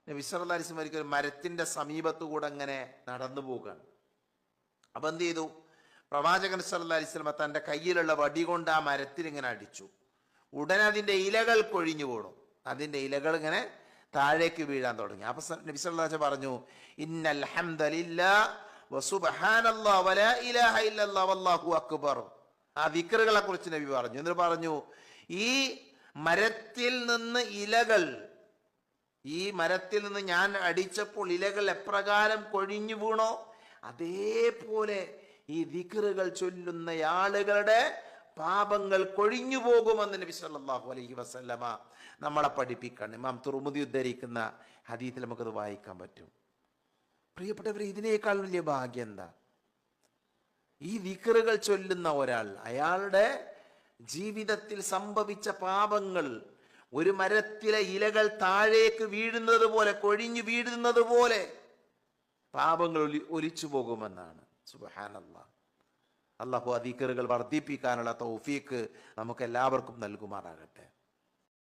നബി സല്ലല്ലാഹു അലൈഹി വസല്ലം ഒരിക്കൽ മരത്തിന്റെ സമീപത്തു കൂടെ അങ്ങനെ നടന്നു പോവുകയാണ്. അപ്പൊ എന്ത് ചെയ്തു? പ്രവാചകൻ സല്ലല്ലാഹു അലൈഹി വസല്ലം തന്റെ കയ്യിലുള്ള വടി കൊണ്ട് ആ മരത്തിൽ ഇങ്ങനെ അടിച്ചു. ഉടനെ അതിന്റെ ഇലകൾ കൊഴിഞ്ഞു വീണു. അതിന്റെ ഇലകൾ ഇങ്ങനെ താഴേക്ക് വീഴാൻ തുടങ്ങി. അപ്പൊ നബി സല്ലല്ലാഹു അലൈഹി വസല്ലം പറഞ്ഞു, ഇന്നൽ ഹംദലില്ലാഹ് വസുബ്ഹാനല്ലാഹ് വലാ ഇലാഹ ഇല്ലല്ലാഹ് വല്ലാഹു അക്ബർ. ആ ദിക്റുകളെ കുറിച്ച് നബി പറഞ്ഞു. എന്നിട്ട് പറഞ്ഞു, ഈ മരത്തിൽ നിന്ന് ഇലകൾ, ഈ മരത്തിൽ നിന്ന് ഞാൻ അടിച്ചപ്പോൾ ഇലകൾ എപ്രകാരം കൊഴിഞ്ഞു വീണോ അതേപോലെ ഈ ദിക്റുകൾ ചൊല്ലുന്ന ആളുകളുടെ പാപങ്ങൾ കൊഴിഞ്ഞു പോകുമെന്ന് നബി സല്ലല്ലാഹു അലൈഹി വസല്ലമ നമ്മളെ പഠിപ്പിക്കണം. ഇമാം തുർമുദി ഉദ്ധരിക്കുന്ന ഹദീസിൽ നമുക്കത് വായിക്കാൻ പറ്റും. പ്രിയപ്പെട്ടവർ, ഇതിനേക്കാൾ വലിയ ഭാഗ്യം എന്താ? ഈ ദിക്റുകൾ ചൊല്ലുന്ന ഒരാൾ, അയാളുടെ ജീവിതത്തിൽ സംഭവിച്ച പാപങ്ങൾ ഒരു മരത്തിലെ ഇലകൾ താഴേക്ക് വീഴുന്നത് പോലെ, കൊഴിഞ്ഞു വീഴുന്നത് പോലെ പാപങ്ങൾ ഒലിച്ചു പോകുമെന്നാണ്. സുബ്ഹാനല്ലാഹ്. അല്ലാഹു ദിക്റുകൾ വർദ്ധിപ്പിക്കാനുള്ള തൗഫീക്ക് നമുക്ക് എല്ലാവർക്കും നൽകുമാറാകട്ടെ.